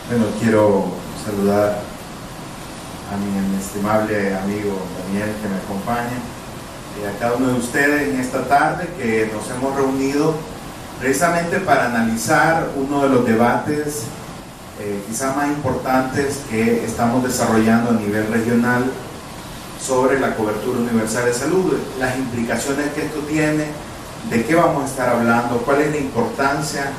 Bueno, quiero saludar a mi estimable amigo Daniel que me acompaña y a cada uno de ustedes en esta tarde que nos hemos reunido precisamente para analizar uno de los debates quizás más importantes que estamos desarrollando a nivel regional sobre la cobertura universal de salud, las implicaciones que esto tiene, de qué vamos a estar hablando, cuál es la importancia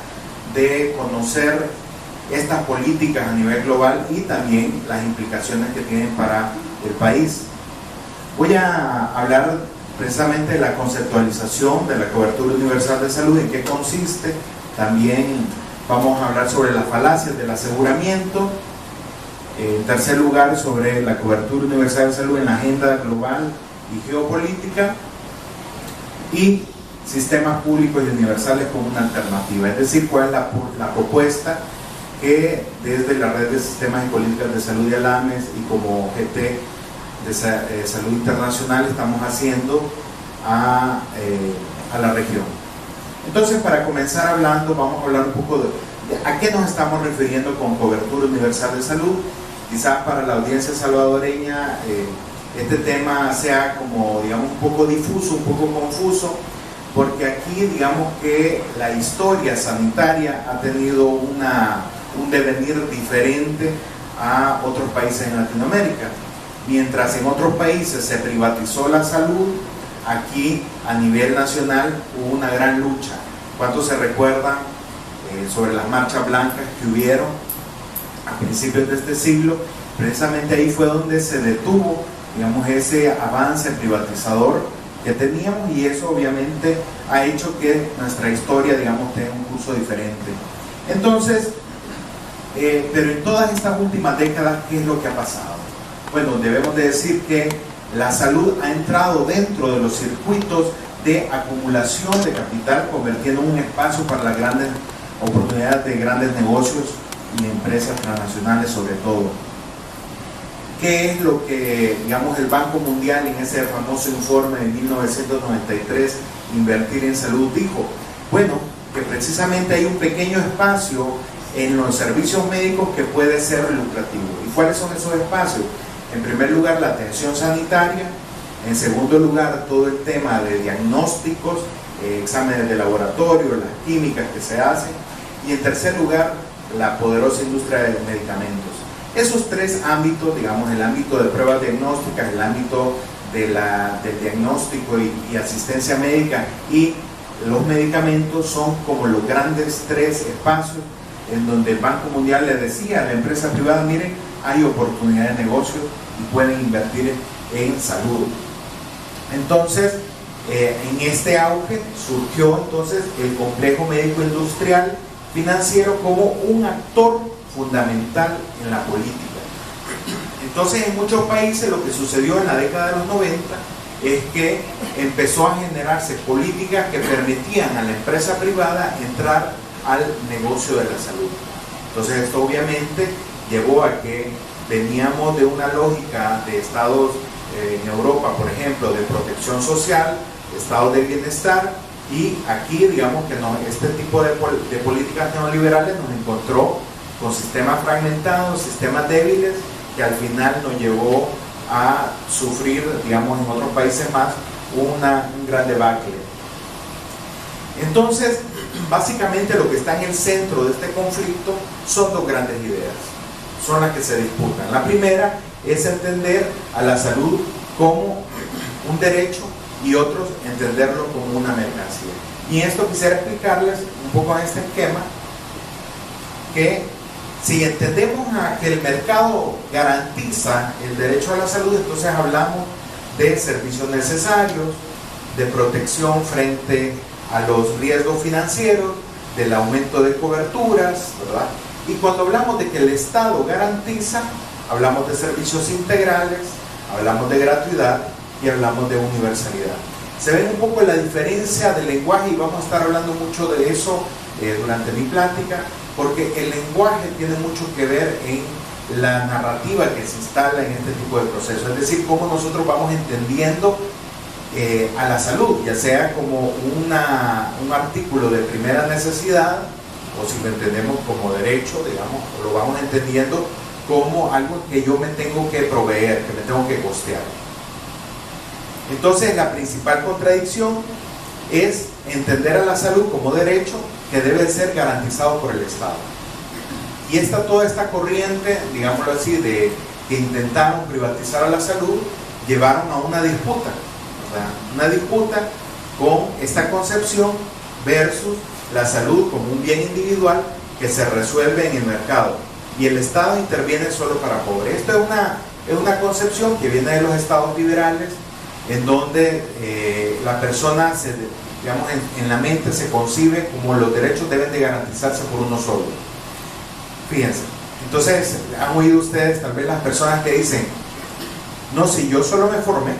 de conocer estas políticas a nivel global y también las implicaciones que tienen para el país. Voy a hablar precisamente de la conceptualización de la cobertura universal de salud, en qué consiste. También vamos a hablar sobre las falacias del aseguramiento. En tercer lugar, sobre la cobertura universal de salud en la agenda global y geopolítica, y sistemas públicos y universales como una alternativa, es decir, cuál es la propuesta que desde la red de sistemas y políticas de salud de ALAMES y como GT de salud internacional estamos haciendo a la región. Entonces, para comenzar hablando, vamos a hablar un poco de a qué nos estamos refiriendo con cobertura universal de salud. Quizás para la audiencia salvadoreña este tema sea como, digamos, un poco difuso, un poco confuso, porque aquí, digamos que la historia sanitaria ha tenido un devenir diferente a otros países en Latinoamérica. Mientras en otros países se privatizó la salud, aquí a nivel nacional hubo una gran lucha. ¿Cuántos se recuerdan sobre las marchas blancas que hubieron a principios de este siglo? Precisamente ahí fue donde se detuvo, digamos, ese avance privatizador que teníamos, y eso obviamente ha hecho que nuestra historia, digamos, tenga un curso diferente. Entonces, pero en todas estas últimas décadas, ¿qué es lo que ha pasado? Bueno, debemos de decir que la salud ha entrado dentro de los circuitos de acumulación de capital, convirtiendo en un espacio para las grandes oportunidades de grandes negocios y empresas transnacionales sobre todo. ¿Qué es lo que, digamos, el Banco Mundial en ese famoso informe de 1993, Invertir en Salud, dijo? Bueno, que precisamente hay un pequeño espacio en los servicios médicos que puede ser lucrativo. ¿Y cuáles son esos espacios? En primer lugar, la atención sanitaria. En segundo lugar, todo el tema de diagnósticos, exámenes de laboratorio, las químicas que se hacen. Y en tercer lugar, la poderosa industria de medicamentos. Esos tres ámbitos, digamos, el ámbito de pruebas diagnósticas, el ámbito del diagnóstico y asistencia médica y los medicamentos, son como los grandes tres espacios en donde el Banco Mundial le decía a la empresa privada: miren, hay oportunidad de negocio y pueden invertir en salud. Entonces, en este auge surgió entonces el complejo médico industrial financiero como un actor fundamental en la política. Entonces, en muchos países lo que sucedió en la década de los 90 es que empezó a generarse políticas que permitían a la empresa privada entrar al negocio de la salud. Entonces, esto obviamente llevó a que veníamos de una lógica de estados en Europa, por ejemplo, de protección social, estados de bienestar, y aquí, digamos que este tipo de políticas neoliberales nos encontró con sistemas fragmentados, sistemas débiles, que al final nos llevó a sufrir, digamos, en otros países más, un gran debacle. Entonces, básicamente lo que está en el centro de este conflicto son dos grandes ideas, son las que se disputan. La primera es entender a la salud como un derecho y otros entenderlo como una mercancía. Y esto quisiera explicarles un poco en este esquema, que si entendemos que el mercado garantiza el derecho a la salud, entonces hablamos de servicios necesarios, de protección frente a los riesgos financieros, del aumento de coberturas, ¿verdad? Y cuando hablamos de que el Estado garantiza, hablamos de servicios integrales, hablamos de gratuidad y hablamos de universalidad. Se ve un poco la diferencia del lenguaje, y vamos a estar hablando mucho de eso durante mi plática, porque el lenguaje tiene mucho que ver en la narrativa que se instala en este tipo de procesos, es decir, cómo nosotros vamos entendiendo a la salud, ya sea como un artículo de primera necesidad o si lo entendemos como derecho, digamos, o lo vamos entendiendo como algo que yo me tengo que proveer, que me tengo que costear. Entonces, la principal contradicción es entender a la salud como derecho que debe ser garantizado por el Estado. Y toda esta corriente, digámoslo así, de que intentaron privatizar a la salud, llevaron a una disputa, una disputa con esta concepción versus la salud como un bien individual que se resuelve en el mercado y el Estado interviene solo para pobres. Esto es una concepción que viene de los estados liberales, en donde la persona, digamos, en la mente se concibe como los derechos deben de garantizarse por uno solo. Fíjense, entonces han oído ustedes tal vez las personas que dicen: no, si yo solo me formé,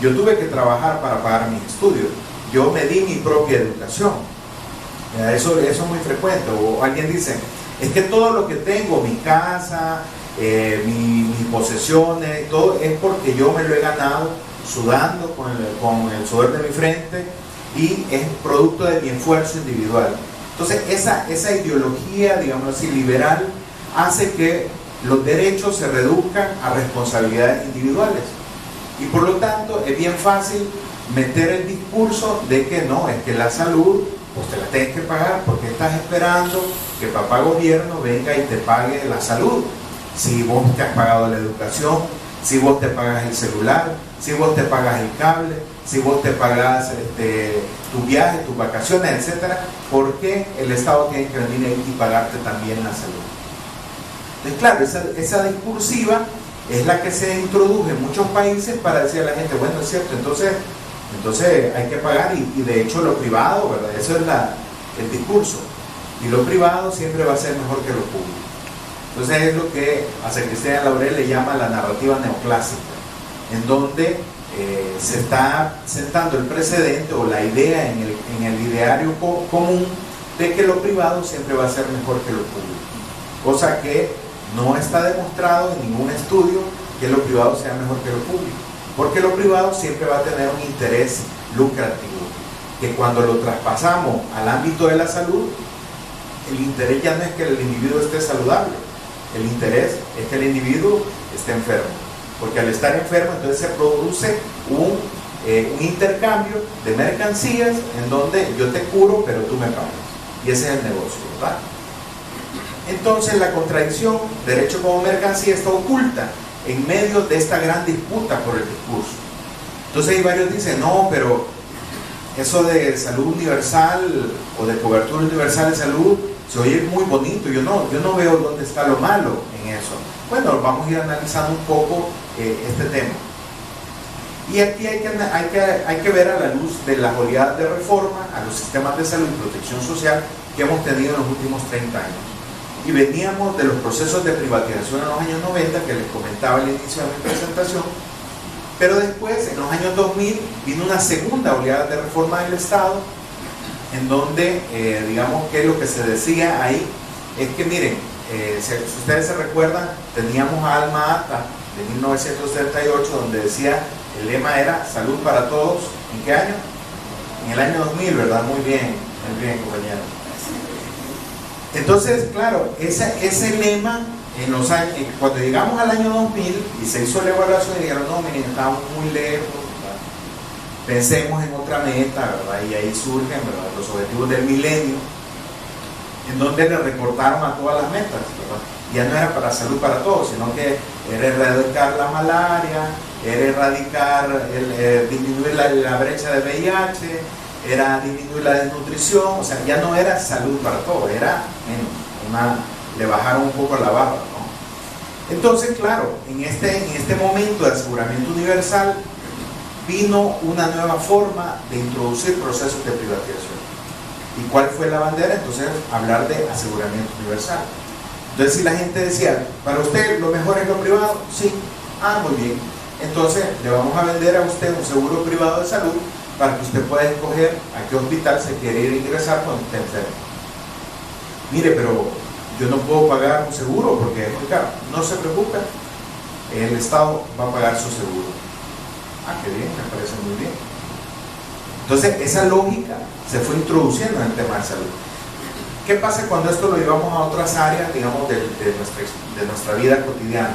yo tuve que trabajar para pagar mis estudios, yo me di mi propia educación. Eso es muy frecuente. O alguien dice: es que todo lo que tengo, mi casa, mis posesiones, todo es porque yo me lo he ganado sudando con el sudor de mi frente y es producto de mi esfuerzo individual. Entonces esa ideología, digamos así, liberal, hace que los derechos se reduzcan a responsabilidades individuales y por lo tanto es bien fácil meter el discurso de que no, es que la salud pues te la tienes que pagar porque estás esperando que papá gobierno venga y te pague la salud. Si vos te has pagado la educación, si vos te pagas el celular, si vos te pagas el cable, si vos te pagas tu viaje, tus vacaciones, etcétera, ¿por qué el Estado tiene que venir y pagarte también la salud? Entonces, claro, esa discursiva es la que se introdujo en muchos países para decir a la gente: bueno, es cierto, entonces hay que pagar, y de hecho lo privado, ¿verdad? Eso es el discurso, y lo privado siempre va a ser mejor que lo público. Entonces es lo que a Cristian Laurel le llama la narrativa neoclásica, en donde se está sentando el precedente o la idea en el ideario común de que lo privado siempre va a ser mejor que lo público, cosa que no está demostrado en ningún estudio que lo privado sea mejor que lo público, porque lo privado siempre va a tener un interés lucrativo, que cuando lo traspasamos al ámbito de la salud, el interés ya no es que el individuo esté saludable, el interés es que el individuo esté enfermo, porque al estar enfermo entonces se produce un intercambio de mercancías en donde yo te curo pero tú me pagas, y ese es el negocio, ¿verdad? Entonces la contradicción derecho como mercancía está oculta en medio de esta gran disputa por el discurso. Entonces hay varios dicen: no, pero eso de salud universal o de cobertura universal de salud se oye muy bonito, yo no veo dónde está lo malo en eso. Bueno, vamos a ir analizando un poco este tema. Y aquí hay que ver a la luz de las oleadas de reforma a los sistemas de salud y protección social que hemos tenido en los últimos 30 años. Y veníamos de los procesos de privatización en los años 90, que les comentaba al inicio de mi presentación, pero después, en los años 2000, vino una segunda oleada de reforma del Estado, en donde, digamos que lo que se decía ahí es que, miren, si ustedes se recuerdan, teníamos a Alma Ata de 1938, donde decía, el lema era salud para todos. ¿En qué año? En el año 2000, ¿verdad? Muy bien, compañero. Entonces, claro, ese lema, cuando llegamos al año 2000 y se hizo la evaluación, y dijeron: no, miren, estamos muy lejos, ¿verdad? Pensemos en otra meta, ¿verdad? Y ahí surgen, ¿verdad?, los objetivos del milenio, en donde le recortaron a todas las metas, ¿verdad? Ya no era para salud para todos, sino que era erradicar la malaria, era erradicar, disminuir la brecha de VIH, era disminuir la desnutrición, o sea, ya no era salud para todos, era le bajaron un poco la barra, ¿no? Entonces, claro, en este momento de aseguramiento universal vino una nueva forma de introducir procesos de privatización. ¿Y cuál fue la bandera? Entonces, hablar de aseguramiento universal. Entonces, si la gente decía: para usted lo mejor es lo privado, sí, muy bien, entonces le vamos a vender a usted un seguro privado de salud para que usted pueda escoger a qué hospital se quiere ir a ingresar cuando esté enfermo. Mire, pero yo no puedo pagar un seguro porque es muy caro. No se preocupe, el Estado va a pagar su seguro. Qué bien, me parece muy bien. Entonces esa lógica se fue introduciendo en el tema de salud. ¿Qué pasa cuando esto lo llevamos a otras áreas, digamos, de nuestra vida cotidiana?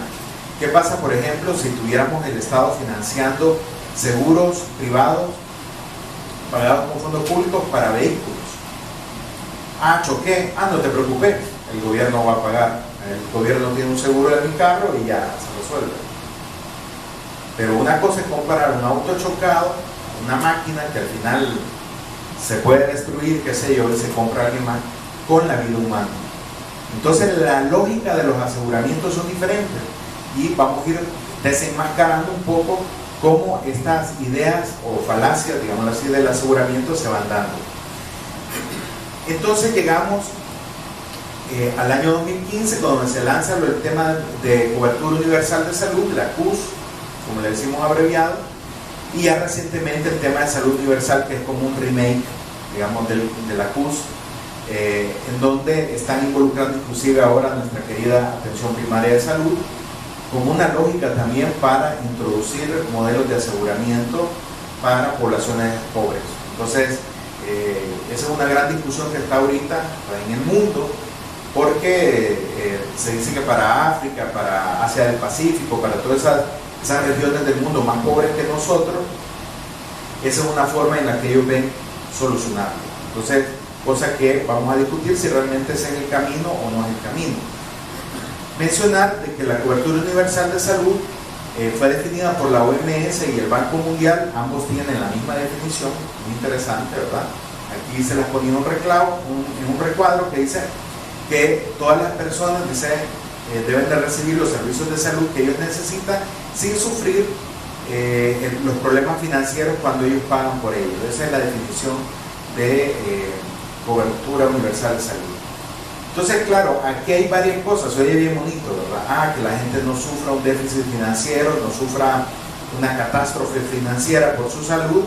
¿Qué pasa, por ejemplo, si tuviéramos el Estado financiando seguros privados pagados con fondos públicos para vehículos? Choqué, no te preocupes, el gobierno va a pagar, el gobierno tiene un seguro de mi carro y ya se resuelve. Pero una cosa es comparar un auto chocado, una máquina que al final se puede destruir, qué sé yo, y se compra alguien más, con la vida humana. Entonces la lógica de los aseguramientos son diferentes y vamos a ir desenmascarando un poco cómo estas ideas o falacias, digamos así, del aseguramiento se van dando. Entonces llegamos al año 2015, cuando se lanza el tema de cobertura universal de salud, la CUS, como le decimos abreviado, y ya recientemente el tema de salud universal, que es como un remake, digamos, de la CUS, en donde están involucrando inclusive ahora nuestra querida atención primaria de salud, como una lógica también para introducir modelos de aseguramiento para poblaciones pobres. Entonces, esa es una gran discusión que está ahorita en el mundo, porque se dice que para África, para Asia del Pacífico, para todas esas regiones del mundo más pobres que nosotros, esa es una forma en la que ellos ven solucionarlo. Entonces, cosa que vamos a discutir si realmente ese es el camino o no es el camino. Mencionar de que la cobertura universal de salud fue definida por la OMS y el Banco Mundial, ambos tienen la misma definición, muy interesante, ¿verdad? Aquí se les ponía un recuadro que dice que todas las personas deben de recibir los servicios de salud que ellos necesitan sin sufrir los problemas financieros cuando ellos pagan por ello. Esa es la definición de cobertura universal de salud. Entonces, claro, aquí hay varias cosas, se oye bien bonito, ¿verdad? Que la gente no sufra un déficit financiero, no sufra una catástrofe financiera por su salud,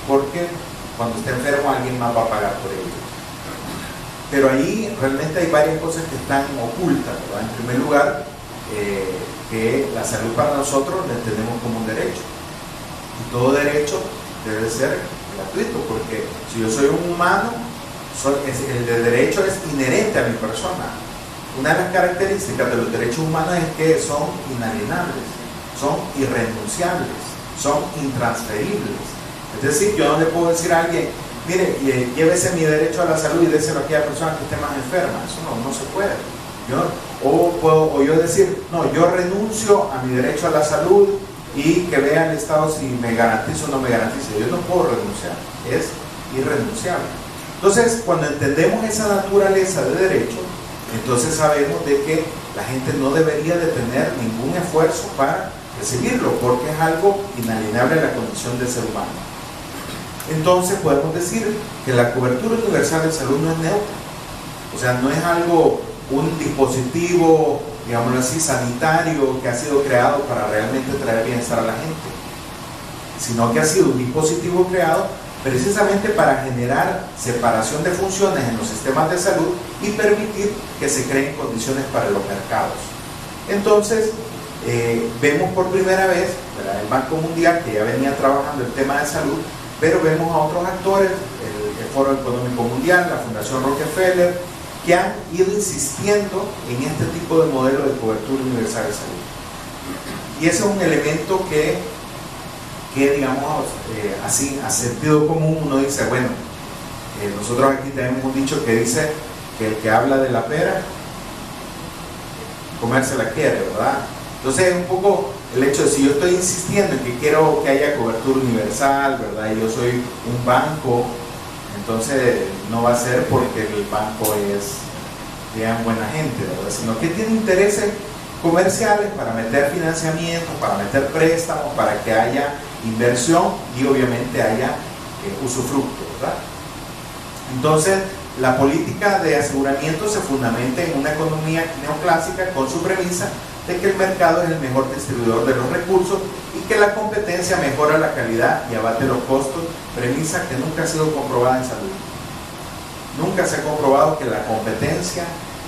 porque cuando esté enfermo alguien más va a pagar por ello. Pero ahí realmente hay varias cosas que están ocultas, ¿verdad? En primer lugar, que la salud para nosotros la entendemos como un derecho. Y todo derecho debe ser gratuito, porque si yo soy un humano, el derecho es inherente a mi persona. Una de las características de los derechos humanos es que son inalienables, son irrenunciables, son intransferibles. Es decir, yo no le puedo decir a alguien, mire, llévese mi derecho a la salud y déselo a aquella persona que esté más enferma. Eso no se puede. O yo decir, no, yo renuncio a mi derecho a la salud y que vea el Estado si me garantiza o no me garantiza. Yo no puedo renunciar, es irrenunciable. Entonces, cuando entendemos esa naturaleza de derecho, entonces sabemos de que la gente no debería de tener ningún esfuerzo para recibirlo, porque es algo inalienable en la condición del ser humano. Entonces podemos decir que la cobertura universal de salud no es neutra, o sea, no es algo, un dispositivo, digámoslo así, sanitario que ha sido creado para realmente traer bienestar a la gente, sino que ha sido un dispositivo creado precisamente para generar separación de funciones en los sistemas de salud y permitir que se creen condiciones para los mercados. Entonces, vemos por primera vez, ¿verdad?, el Banco Mundial, que ya venía trabajando el tema de salud, pero vemos a otros actores, el Foro Económico Mundial, la Fundación Rockefeller, que han ido insistiendo en este tipo de modelo de cobertura universal de salud. Y ese es un elemento que digamos, así, a sentido común, uno dice, bueno, nosotros aquí tenemos un dicho que dice que el que habla de la pera, comerse la quiere, ¿verdad? Entonces es un poco el hecho de si yo estoy insistiendo en que quiero que haya cobertura universal, ¿verdad? Y yo soy un banco, entonces no va a ser porque el banco es, digamos, buena gente, ¿verdad? Sino que tiene intereses comerciales para meter financiamiento, para meter préstamos, para que haya inversión y obviamente haya usufructo, ¿verdad? Entonces, la política de aseguramiento se fundamenta en una economía neoclásica con su premisa de que el mercado es el mejor distribuidor de los recursos y que la competencia mejora la calidad y abate los costos, premisa que nunca ha sido comprobada en salud. Nunca se ha comprobado que la competencia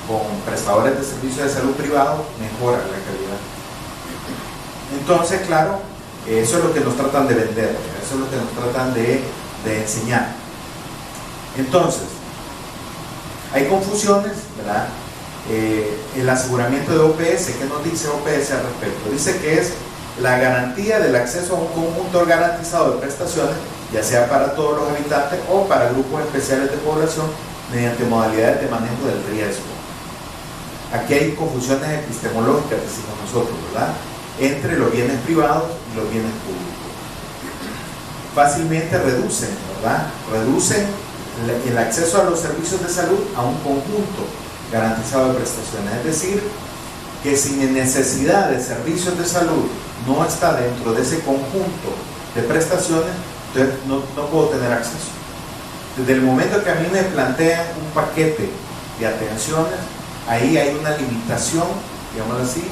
con prestadores de servicios de salud privado mejora la calidad. Entonces, claro, eso es lo que nos tratan de vender, eso es lo que nos tratan de enseñar. Entonces, Hay confusiones, ¿verdad? El aseguramiento de OPS, ¿qué nos dice OPS al respecto? Dice que es la garantía del acceso a un conjunto garantizado de prestaciones, ya sea para todos los habitantes o para grupos especiales de población, mediante modalidades de manejo del riesgo. Aquí hay confusiones epistemológicas, decimos nosotros, ¿verdad?, entre los bienes privados y los bienes públicos. Fácilmente reducen, ¿verdad?, reducen el acceso a los servicios de salud a un conjunto garantizado de prestaciones, es decir, que si mi necesidad de servicios de salud no está dentro de ese conjunto de prestaciones, entonces no puedo tener acceso. Desde el momento que a mí me plantean un paquete de atenciones, ahí hay una limitación, digámoslo así,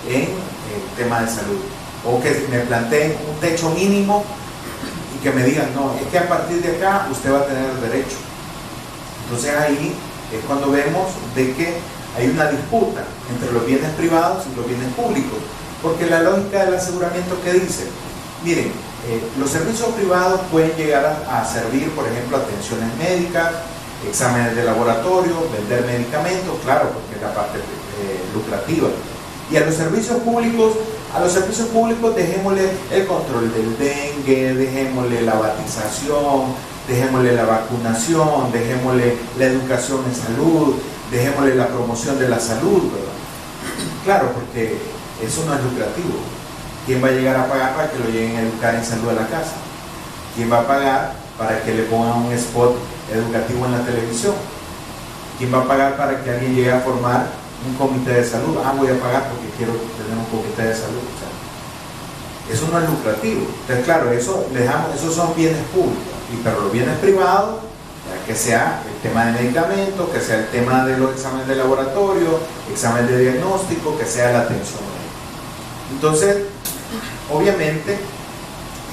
en el tema de salud. O que me planteen un techo mínimo y que me digan, no, es que a partir de acá usted va a tener el derecho. Entonces ahí es cuando vemos de que hay una disputa entre los bienes privados y los bienes públicos, porque la lógica del aseguramiento que dice, miren, los servicios privados pueden llegar a servir, por ejemplo, atenciones médicas, exámenes de laboratorio, vender medicamentos, claro, porque es la parte lucrativa. Y a los servicios públicos dejémosle el control del dengue, dejémosle la batización, dejémosle la vacunación, dejémosle la educación en salud, dejémosle la promoción de la salud, ¿verdad? Claro, porque eso no es lucrativo. ¿Quién va a llegar a pagar para que lo lleguen a educar en salud a la casa? ¿Quién va a pagar para que le pongan un spot educativo en la televisión? ¿Quién va a pagar para que alguien llegue a formar un comité de salud? Voy a pagar porque quiero tener un comité de salud. O sea, eso no es lucrativo. Entonces, claro, esos son bienes públicos. Pero los bienes privados, que sea el tema de medicamentos, que sea el tema de los exámenes de laboratorio, exámenes de diagnóstico, que sea la atención médica. Entonces, obviamente,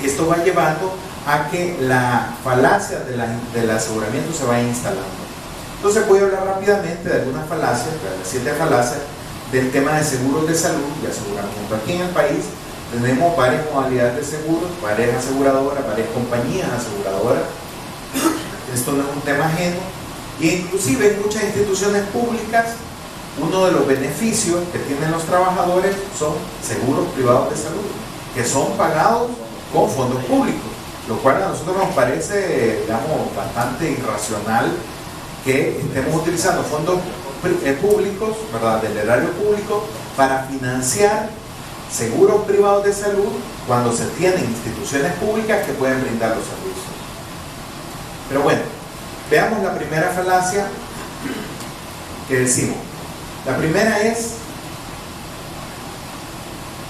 esto va llevando a que la falacia del aseguramiento se vaya instalando. Entonces voy a hablar rápidamente de algunas falacias, de las 7 falacias del tema de seguros de salud y aseguramiento. Aquí en el país tenemos varias modalidades de seguros, varias aseguradoras, varias compañías aseguradoras. Esto no es un tema ajeno. E inclusive en muchas instituciones públicas, uno de los beneficios que tienen los trabajadores son seguros privados de salud, que son pagados con fondos públicos, lo cual a nosotros nos parece, digamos, bastante irracional que estemos utilizando fondos públicos, ¿verdad?, del erario público para financiar seguros privados de salud cuando se tienen instituciones públicas que pueden brindar los servicios. Pero bueno, veamos la primera falacia que decimos. La primera es: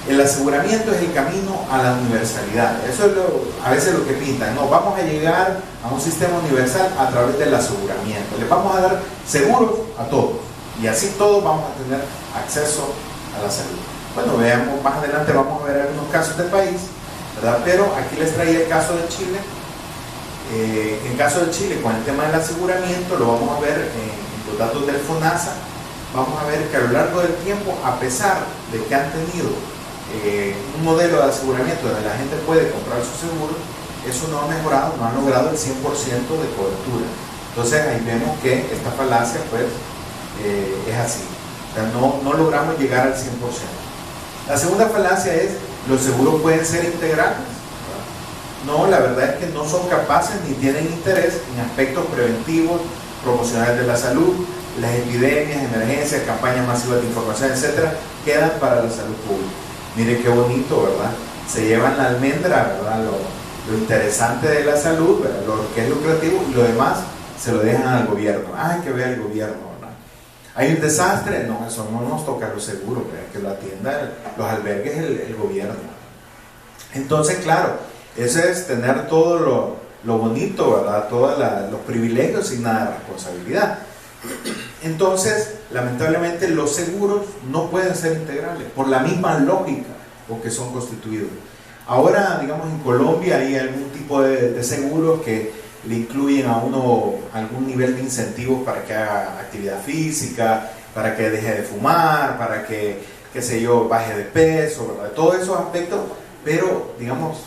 el aseguramiento es el camino a la universalidad. Eso es a veces lo que pintan. No, vamos a llegar a un sistema universal a través del aseguramiento. Les vamos a dar seguros a todos y así todos vamos a tener acceso a la salud. Bueno, veamos, más adelante vamos a ver algunos casos del país, ¿verdad? Pero aquí les traía el caso de Chile. En el caso de Chile, con el tema del aseguramiento, lo vamos a ver en los datos del FONASA. Vamos a ver que a lo largo del tiempo, a pesar de que han tenido un modelo de aseguramiento donde la gente puede comprar su seguro, eso no ha mejorado, no ha logrado el 100% de cobertura. Entonces ahí vemos que esta falacia pues es así. O sea, no logramos llegar al 100%. La segunda falacia es: los seguros pueden ser integrales. No, la verdad es que no son capaces ni tienen interés en aspectos preventivos, promocionales de la salud. Las epidemias, emergencias, campañas masivas de información, etcétera, quedan para la salud pública. Mire qué bonito, ¿verdad? Se llevan la almendra, ¿verdad? Lo interesante de la salud, ¿verdad?, lo que es lucrativo, y lo demás se lo dejan al gobierno. Hay que ver el gobierno, ¿verdad? Hay un desastre, no, eso no nos toca los seguros, ¿verdad?, que lo atienda los albergues el gobierno. Entonces, claro, eso es tener todo lo bonito, ¿verdad?, todos los privilegios sin nada de responsabilidad. Entonces, lamentablemente, los seguros no pueden ser integrales por la misma lógica con que son constituidos. Ahora, digamos, en Colombia hay algún tipo de seguros que le incluyen a uno algún nivel de incentivos para que haga actividad física, para que deje de fumar, para que, qué sé yo, baje de peso, ¿verdad?, todos esos aspectos, pero, digamos,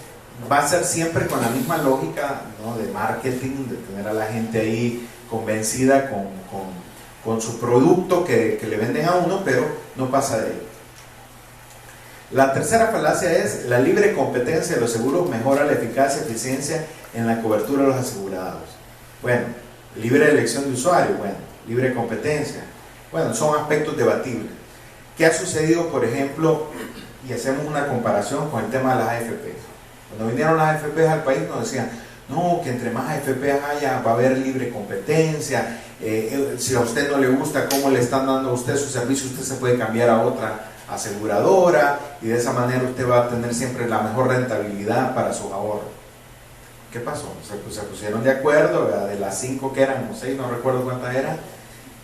va a ser siempre con la misma lógica, ¿no?, de marketing, de tener a la gente ahí convencida con su producto que le venden a uno, pero no pasa de ahí. La tercera falacia es: la libre competencia de los seguros mejora la eficacia y eficiencia en la cobertura de los asegurados. Bueno, libre elección de usuario, bueno, libre competencia, bueno, son aspectos debatibles. ¿Qué ha sucedido, por ejemplo, y hacemos una comparación con el tema de las AFP? Cuando vinieron las AFP al país nos decían, no, que entre más AFP haya va a haber libre competencia, si a usted no le gusta cómo le están dando a usted su servicio, usted se puede cambiar a otra aseguradora y de esa manera usted va a tener siempre la mejor rentabilidad para sus ahorros. ¿Qué pasó? Se pusieron de acuerdo, ¿verdad? De las 5 que eran, o 6, no recuerdo cuántas eran,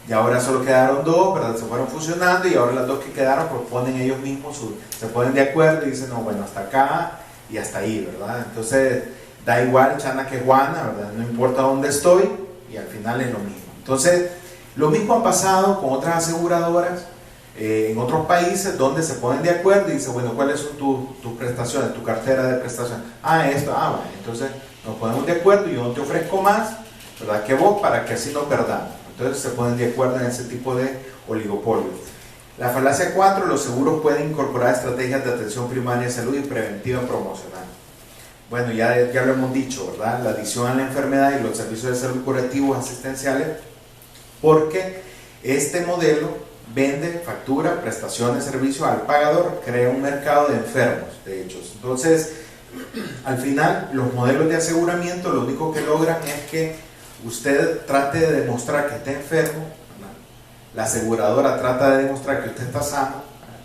y ahora solo quedaron 2, ¿verdad? Se fueron fusionando y ahora las 2 que quedaron proponen ellos mismos, se ponen de acuerdo y dicen, no, bueno, hasta acá y hasta ahí, ¿verdad? Entonces, da igual Chana que Juana, ¿verdad? No importa dónde estoy y al final es lo mismo. Entonces, lo mismo ha pasado con otras aseguradoras en otros países donde se ponen de acuerdo y dicen, bueno, ¿cuáles son tus prestaciones, tu cartera de prestaciones? Esto, bueno, entonces nos ponemos de acuerdo y yo no te ofrezco más, ¿verdad? Que vos, para que así no perdamos. Entonces se ponen de acuerdo en ese tipo de oligopolios. La falacia 4, los seguros pueden incorporar estrategias de atención primaria de salud y preventiva promocional. Bueno, ya lo hemos dicho, ¿verdad? La adición a la enfermedad y los servicios de salud curativos asistenciales, porque este modelo vende, factura, prestaciones, servicios al pagador, crea un mercado de enfermos, de hecho. Entonces, al final, los modelos de aseguramiento lo único que logran es que usted trate de demostrar que está enfermo, ¿verdad? La aseguradora trata de demostrar que usted está sano, ¿verdad?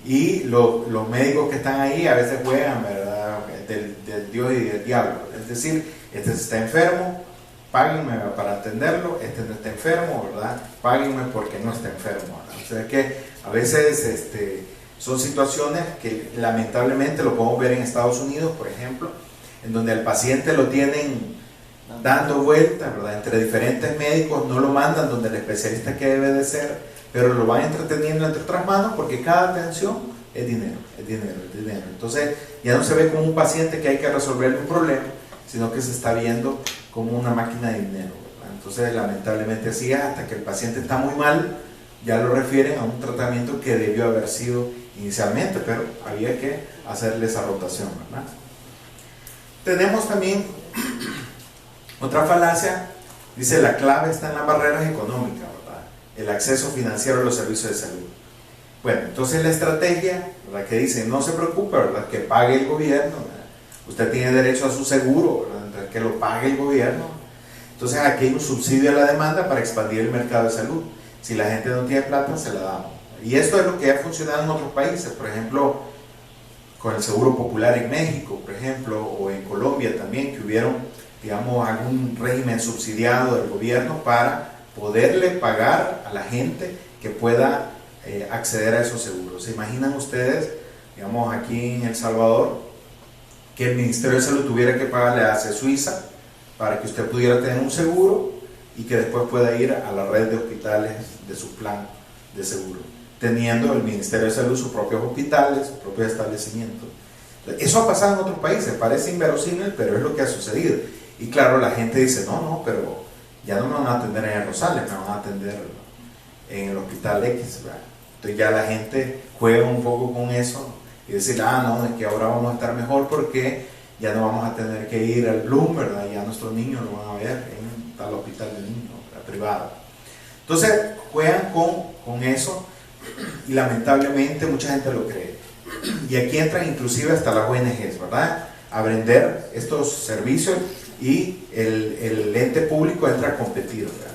Y los médicos que están ahí a veces juegan, ¿verdad? Del Dios y del diablo. Es decir, este está enfermo, páguenme para atenderlo, este no está enfermo, ¿verdad? Páguenme porque no está enfermo, ¿verdad? O sea que a veces son situaciones que lamentablemente lo podemos ver en Estados Unidos, por ejemplo, en donde al paciente lo tienen dando vueltas, ¿verdad? Entre diferentes médicos, no lo mandan donde el especialista que debe de ser, pero lo van entreteniendo entre otras manos porque cada atención es dinero, es dinero, es dinero. Entonces ya no se ve como un paciente que hay que resolverle un problema, sino que se está viendo como una máquina de dinero, ¿verdad? Entonces lamentablemente así es, hasta que el paciente está muy mal, ya lo refieren a un tratamiento que debió haber sido inicialmente, pero había que hacerle esa rotación, ¿verdad? Tenemos también otra falacia, dice la clave está en las barreras económicas, ¿verdad? El acceso financiero a los servicios de salud. Bueno, entonces la estrategia, ¿verdad? Que dice, no se preocupe, ¿verdad? Que pague el gobierno, ¿verdad? Usted tiene derecho a su seguro, ¿verdad? Entonces, que lo pague el gobierno. Entonces aquí hay un subsidio a la demanda para expandir el mercado de salud. Si la gente no tiene plata, se la damos. Y esto es lo que ha funcionado en otros países, por ejemplo, con el Seguro Popular en México, por ejemplo, o en Colombia también, que hubieron, digamos, algún régimen subsidiado del gobierno para poderle pagar a la gente que pueda acceder a esos seguros. ¿Se imaginan ustedes, digamos, aquí en El Salvador, que el Ministerio de Salud tuviera que pagarle a Suiza para que usted pudiera tener un seguro y que después pueda ir a la red de hospitales de su plan de seguro, teniendo el Ministerio de Salud sus propios hospitales, sus propios establecimientos? Eso ha pasado en otros países, parece inverosímil, pero es lo que ha sucedido. Y claro, la gente dice, no, pero ya no me van a atender en el Rosales, me van a atender en el Hospital X, ¿verdad? Entonces ya la gente juega un poco con eso y decir, no, es que ahora vamos a estar mejor porque ya no vamos a tener que ir al Bloom, ¿verdad? Ya nuestros niños lo van a ver en tal hospital de niños, ¿verdad? Privado. Entonces juegan con eso y lamentablemente mucha gente lo cree. Y aquí entran inclusive hasta las ONGs, ¿verdad? A vender estos servicios y el ente público entra a competir, ¿verdad?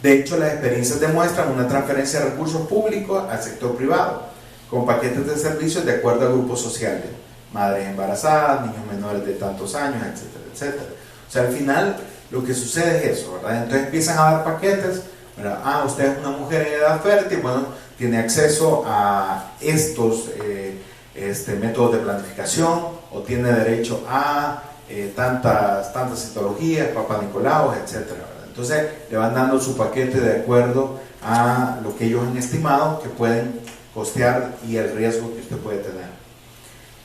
De hecho, las experiencias demuestran una transferencia de recursos públicos al sector privado, con paquetes de servicios de acuerdo a grupos sociales, madres embarazadas, niños menores de tantos años, etcétera, etcétera. O sea, al final lo que sucede es eso, ¿verdad? Entonces empiezan a dar paquetes, ¿verdad? Usted es una mujer en edad fértil, bueno, tiene acceso a estos métodos de planificación, o tiene derecho a tantas citologías, Papá Nicolau, etcétera, ¿verdad? Entonces le van dando su paquete de acuerdo a lo que ellos han estimado que pueden costear y el riesgo que usted puede tener.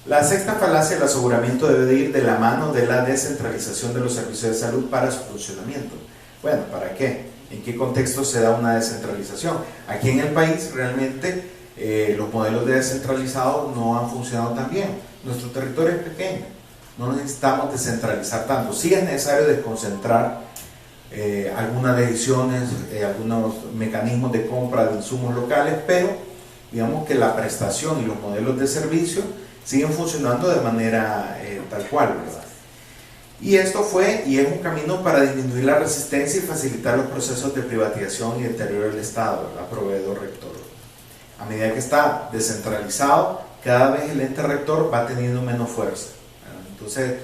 La sexta falacia, el aseguramiento debe de ir de la mano de la descentralización de los servicios de salud para su funcionamiento. Bueno, ¿para qué? ¿En qué contexto se da una descentralización? Aquí en el país realmente los modelos de descentralizado no han funcionado tan bien. Nuestro territorio es pequeño, no necesitamos descentralizar tanto. Sí es necesario desconcentrar algunas decisiones, algunos mecanismos de compra de insumos locales, pero digamos que la prestación y los modelos de servicio siguen funcionando de manera tal cual, ¿verdad? Y esto fue y es un camino para disminuir la resistencia y facilitar los procesos de privatización y deterioro del Estado, ¿verdad? Proveedor rector. A medida que está descentralizado, cada vez el ente rector va teniendo menos fuerza, ¿verdad? Entonces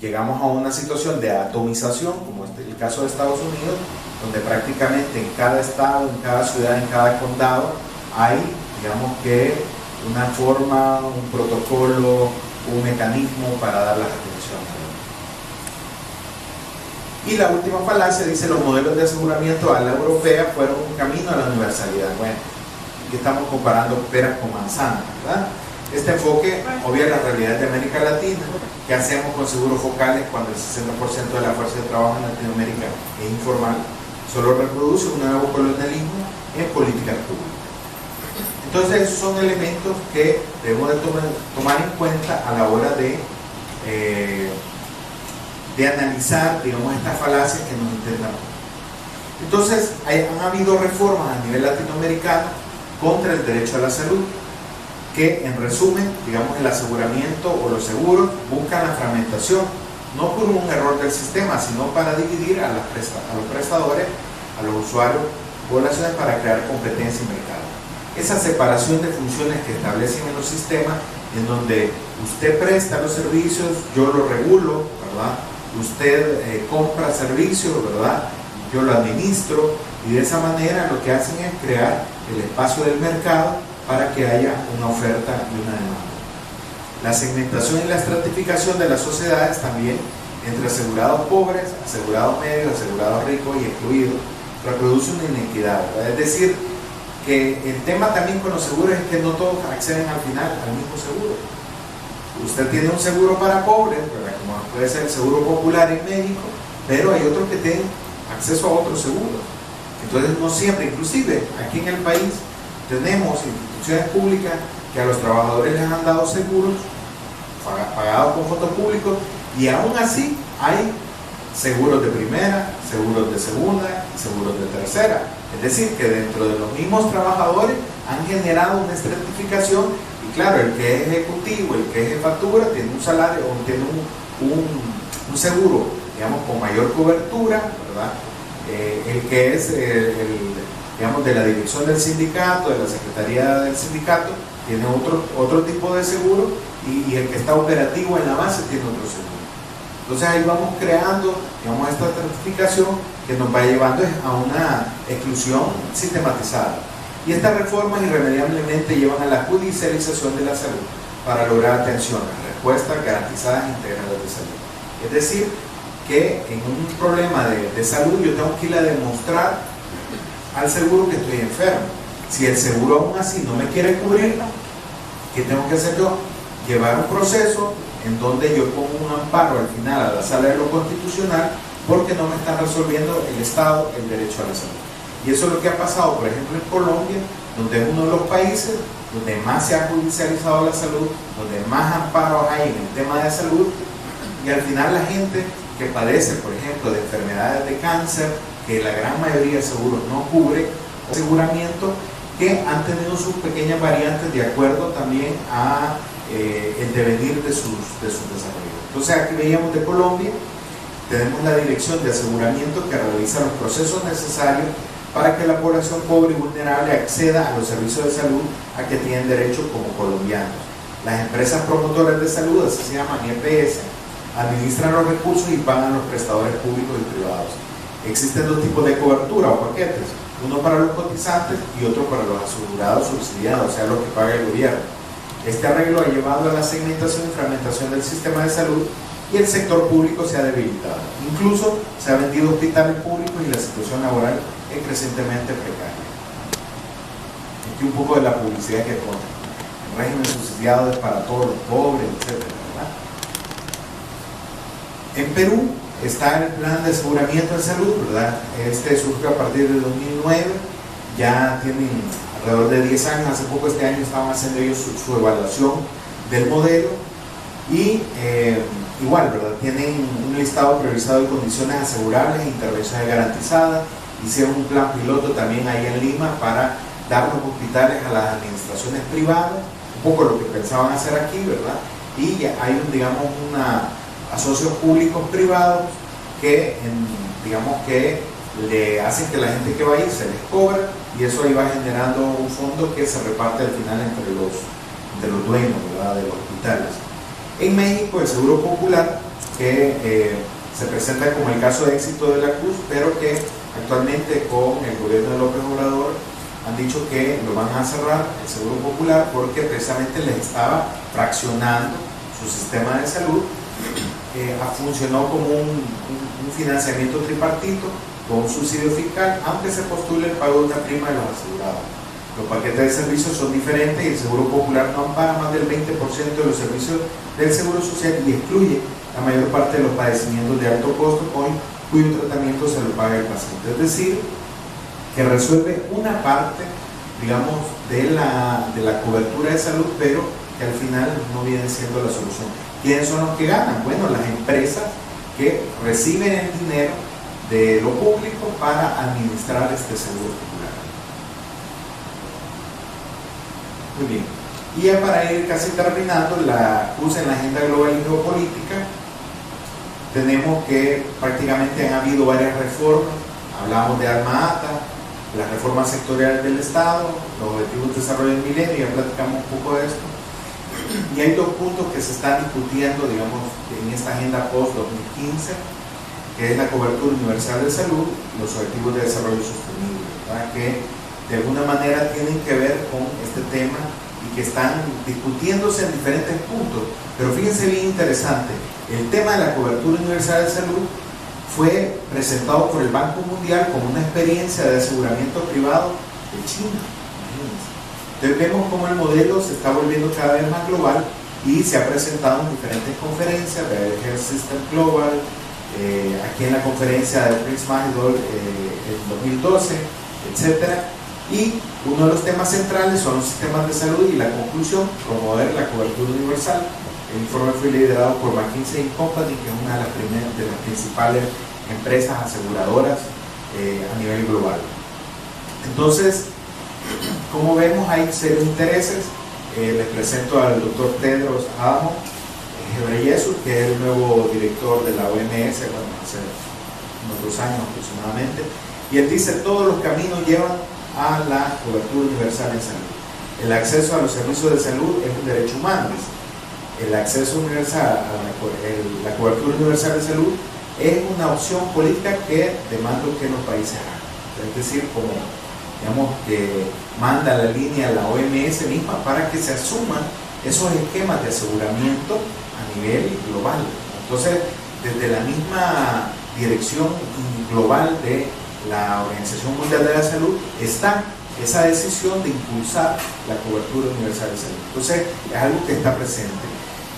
llegamos a una situación de atomización, como es el caso de Estados Unidos, donde prácticamente en cada estado, en cada ciudad, en cada condado hay, digamos que, una forma, un protocolo, un mecanismo para dar las atenciones. Y la última falacia dice: los modelos de aseguramiento a la europea fueron un camino a la universalidad. Bueno, aquí estamos comparando peras con manzanas, ¿verdad? Este enfoque obvia las realidades de América Latina. ¿Qué hacemos con seguros focales cuando el 60% de la fuerza de trabajo en Latinoamérica es informal? Solo reproduce un nuevo colonialismo en políticas públicas. Entonces esos son elementos que debemos de tomar en cuenta a la hora de analizar, digamos, estas falacias que nos intentan. Entonces han habido reformas a nivel latinoamericano contra el derecho a la salud, que en resumen, digamos, el aseguramiento o los seguros buscan la fragmentación, no por un error del sistema, sino para dividir a los prestadores, a los usuarios, poblaciones, para crear competencia y mercado. Esa separación de funciones que establecen en los sistemas, en donde usted presta los servicios, yo lo regulo, ¿verdad? Usted compra servicios, ¿verdad? Yo lo administro, y de esa manera lo que hacen es crear el espacio del mercado para que haya una oferta y una demanda. La segmentación y la estratificación de las sociedades también, entre asegurados pobres, asegurados medios, asegurados ricos y excluidos, reproduce una inequidad, ¿verdad? Es decir, que el tema también con los seguros es que no todos acceden al final al mismo seguro. Usted tiene un seguro para pobres, ¿verdad? Como puede ser el seguro popular y médico, pero hay otros que tienen acceso a otros seguros. Entonces no siempre, inclusive aquí en el país tenemos instituciones públicas que a los trabajadores les han dado seguros pagados con fondos públicos, y aún así hay seguros de primera, seguros de segunda, seguros de tercera. Es decir, que dentro de los mismos trabajadores han generado una estratificación, y claro, el que es ejecutivo, el que es jefatura, tiene un salario o tiene un seguro, digamos, con mayor cobertura, ¿verdad? El que es digamos, de la dirección del sindicato, de la secretaría del sindicato, tiene otro tipo de seguro, y el que está operativo en la base tiene otro seguro. Entonces ahí vamos creando, digamos, esta estratificación que nos va llevando a una exclusión sistematizada. Y estas reformas irremediablemente llevan a la judicialización de la salud para lograr atención, respuestas garantizadas e integrales de salud. Es decir, que en un problema de salud yo tengo que ir a demostrar al seguro que estoy enfermo. Si el seguro aún así no me quiere cubrir, ¿qué tengo que hacer yo? Llevar un proceso en donde yo pongo un amparo al final a la Sala de lo Constitucional, porque no me están resolviendo el Estado el derecho a la salud. Y eso es lo que ha pasado, por ejemplo, en Colombia, donde es uno de los países donde más se ha judicializado la salud, donde más amparos hay en el tema de salud, y al final la gente que padece, por ejemplo, de enfermedades de cáncer, que la gran mayoría de seguros no cubre, o aseguramiento, que han tenido sus pequeñas variantes de acuerdo también a el devenir de sus desarrollos. Entonces aquí veíamos de Colombia, tenemos la Dirección de Aseguramiento que realiza los procesos necesarios para que la población pobre y vulnerable acceda a los servicios de salud a que tienen derecho como colombianos. Las empresas promotoras de salud, así se llaman EPS, administran los recursos y pagan a los prestadores públicos y privados. Existen dos tipos de cobertura o paquetes, uno para los cotizantes y otro para los asegurados subsidiados, o sea, los que paga el gobierno. Este arreglo ha llevado a la segmentación y fragmentación del sistema de salud, y el sector público se ha debilitado. Incluso se han vendido hospitales públicos y la situación laboral es crecientemente precaria. Aquí un poco de la publicidad que pone. El régimen subsidiado es para todos los pobres, etc. ¿verdad? En Perú está el plan de aseguramiento de salud, ¿verdad? Este surgió a partir de 2009, ya tienen alrededor de 10 años, hace poco este año estaban haciendo ellos su evaluación del modelo y igual, ¿verdad? Tienen un listado priorizado de condiciones asegurables e intervenciones garantizadas, hicieron un plan piloto también ahí en Lima para dar los hospitales a las administraciones privadas, un poco lo que pensaban hacer aquí, ¿verdad? Y ya hay, digamos, a socios públicos privados que, digamos, que le hacen que la gente que va a ir se les cobra y eso ahí va generando un fondo que se reparte al final entre los dueños, ¿verdad?, de los hospitales. En México, el Seguro Popular, que se presenta como el caso de éxito de la Cruz, pero que actualmente con el gobierno de López Obrador han dicho que lo van a cerrar, el Seguro Popular, porque precisamente les estaba fraccionando su sistema de salud. Funcionó como un financiamiento tripartito con un subsidio fiscal, aunque se postule el pago de una prima de los asegurados. Los paquetes de servicios son diferentes y el Seguro Popular no ampara más del 20% de los servicios del Seguro Social y excluye la mayor parte de los padecimientos de alto costo cuyo tratamiento se lo paga el paciente. Es decir, que resuelve una parte, digamos, de la cobertura de salud, pero que al final no viene siendo la solución. ¿Quiénes son los que ganan? Bueno, las empresas que reciben el dinero de lo público para administrar este seguro popular. Muy bien. Y ya para ir casi terminando, la CUS en la agenda global y geopolítica, tenemos que prácticamente han habido varias reformas. Hablamos de Alma Ata, las reformas sectoriales del Estado, los objetivos de desarrollo del milenio, ya platicamos un poco de esto. Y hay dos puntos que se están discutiendo, digamos, en esta agenda post-2015, que es la cobertura universal de salud y los objetivos de desarrollo sostenible, ¿verdad?, que de alguna manera tienen que ver con este tema y que están discutiéndose en diferentes puntos. Pero fíjense bien interesante, el tema de la cobertura universal de salud fue presentado por el Banco Mundial como una experiencia de aseguramiento privado de China. Entonces vemos cómo el modelo se está volviendo cada vez más global y se ha presentado en diferentes conferencias, de Health System Global, aquí en la conferencia de Prince Mahidol en 2012, etc. Y uno de los temas centrales son los sistemas de salud y la conclusión, promover la cobertura universal. El informe fue liderado por McKinsey & Company, que es una de las principales empresas aseguradoras a nivel global. Entonces, como vemos, hay serios intereses. Les presento al doctor Tedros Adhanom Ghebreyesus, que es el nuevo director de la OMS, bueno, hace unos 2 años aproximadamente, y él dice: todos los caminos llevan a la cobertura universal en salud. El acceso a los servicios de salud es un derecho humano. El acceso universal a la cobertura universal de salud es una opción política que demanda que los países hagan. Es decir, como digamos que manda la línea la OMS misma para que se asuman esos esquemas de aseguramiento a nivel global. Entonces, desde la misma dirección global de la Organización Mundial de la Salud está esa decisión de impulsar la cobertura universal de salud. Entonces, es algo que está presente.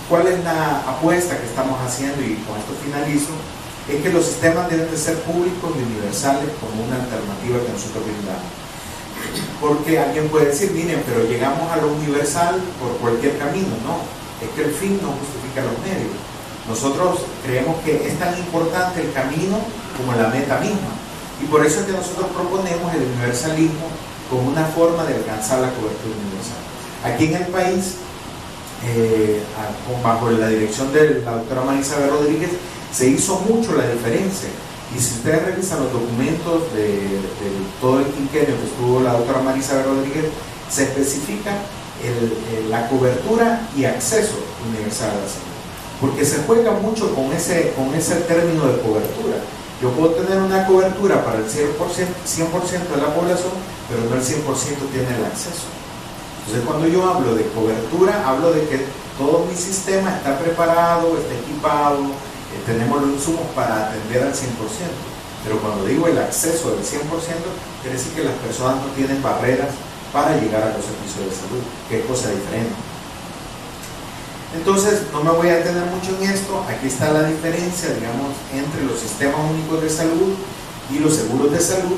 ¿Cuál es la apuesta que estamos haciendo? Y con esto finalizo. Es que los sistemas deben de ser públicos y universales como una alternativa que nosotros brindamos. Porque alguien puede decir: miren, pero llegamos a lo universal por cualquier camino. No, es que el fin no justifica los medios. Nosotros creemos que es tan importante el camino como la meta misma, y por eso es que nosotros proponemos el universalismo como una forma de alcanzar la cobertura universal. Aquí en el país, bajo la dirección de la doctora Marisabel Rodríguez, se hizo mucho la diferencia. Y si ustedes revisan los documentos de todo el quinquenio que estuvo la doctora Marisabel Rodríguez, se especifica la cobertura y acceso universal a la salud. Porque se juega mucho con ese término de cobertura. Yo puedo tener una cobertura para el 100% de la población, pero no el 100% tiene el acceso. Entonces, cuando yo hablo de cobertura, hablo de que todo mi sistema está preparado, está equipado, tenemos los insumos para atender al 100%. Pero cuando digo el acceso del 100%, quiere decir que las personas no tienen barreras para llegar a los servicios de salud, que es cosa diferente. Entonces, no me voy a detener mucho en esto. Aquí está la diferencia, digamos, entre los sistemas únicos de salud y los seguros de salud.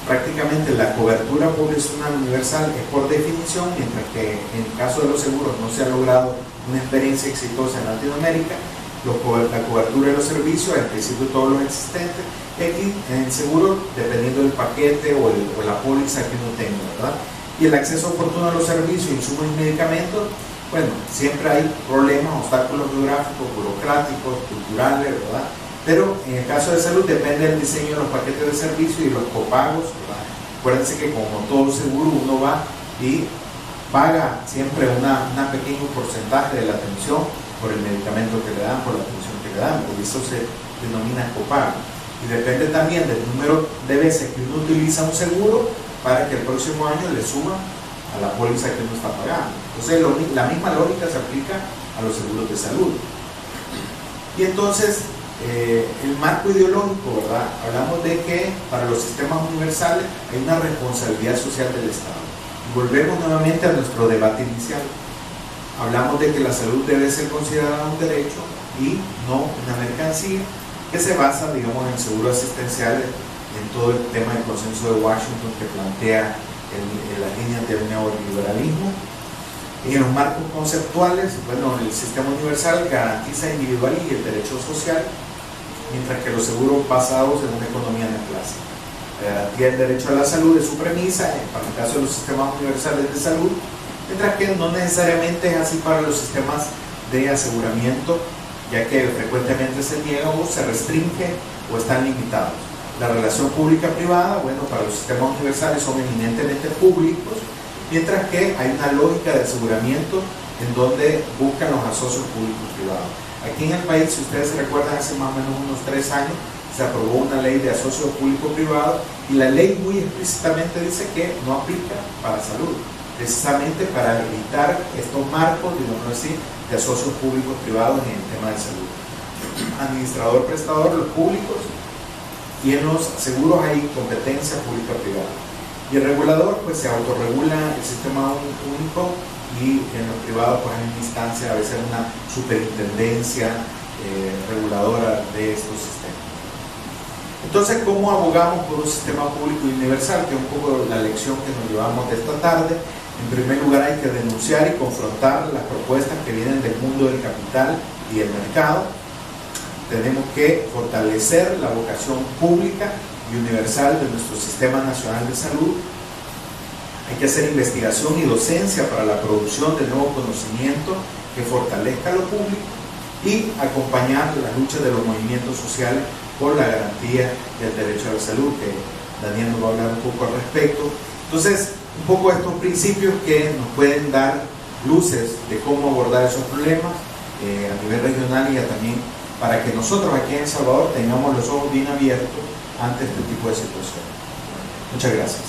Prácticamente la cobertura poblacional universal es por definición, mientras que en el caso de los seguros no se ha logrado una experiencia exitosa en Latinoamérica. La cobertura de los servicios, al principio todos los existentes, y aquí en el seguro, dependiendo del paquete o la póliza que uno tenga, ¿verdad? Y el acceso oportuno a los servicios, insumos y medicamentos, bueno, siempre hay problemas, obstáculos geográficos, burocráticos, culturales, ¿verdad? Pero en el caso de salud depende del diseño de los paquetes de servicio y los copagos, ¿verdad? Acuérdense que como todo seguro uno va y paga siempre un pequeño porcentaje de la atención por el medicamento que le dan, por la atención que le dan, y eso se denomina copago. Y depende también del número de veces que uno utiliza un seguro para que el próximo año le suma a la póliza que uno está pagando. Entonces la misma lógica se aplica a los seguros de salud. Y entonces el marco ideológico, ¿verdad? Hablamos de que para los sistemas universales hay una responsabilidad social del Estado. Y volvemos nuevamente a nuestro debate inicial. Hablamos de que la salud debe ser considerada un derecho y no una mercancía, que se basa, digamos, en seguros asistenciales, en todo el tema del consenso de Washington que plantea las líneas del neoliberalismo. Y en los marcos conceptuales, bueno, el sistema universal garantiza individual y el derecho social, mientras que los seguros basados en una economía neoclásica. La garantía del derecho a la salud es su premisa, para el caso de los sistemas universales de salud, mientras que no necesariamente es así para los sistemas de aseguramiento, ya que frecuentemente se niegan o se restringen o están limitados. La relación pública-privada, bueno, para los sistemas universales son eminentemente públicos, mientras que hay una lógica de aseguramiento en donde buscan los asocios públicos-privados. Aquí en el país, si ustedes se recuerdan, hace más o menos unos 3 años se aprobó una ley de asocios público-privados y la ley muy explícitamente dice que no aplica para salud, precisamente para evitar estos marcos, digamos así, de asocios públicos-privados en el tema de salud. Administrador, prestador, los públicos, y en los seguros hay competencia pública-privada. Y el regulador, pues se autorregula el sistema único, y en los privados pues hay una instancia, a veces una superintendencia reguladora de estos sistemas. Entonces, ¿cómo abogamos por un sistema público y universal? Que es un poco la lección que nos llevamos de esta tarde. En primer lugar, hay que denunciar y confrontar las propuestas que vienen del mundo del capital y el mercado. Tenemos que fortalecer la vocación pública y universal de nuestro Sistema Nacional de Salud. Hay que hacer investigación y docencia para la producción de nuevo conocimiento que fortalezca lo público y acompañar la lucha de los movimientos sociales por la garantía del derecho a la salud, que Daniel nos va a hablar un poco al respecto. Entonces, un poco estos principios que nos pueden dar luces de cómo abordar esos problemas a nivel regional y también para que nosotros aquí en El Salvador tengamos los ojos bien abiertos ante este tipo de situaciones. Muchas gracias.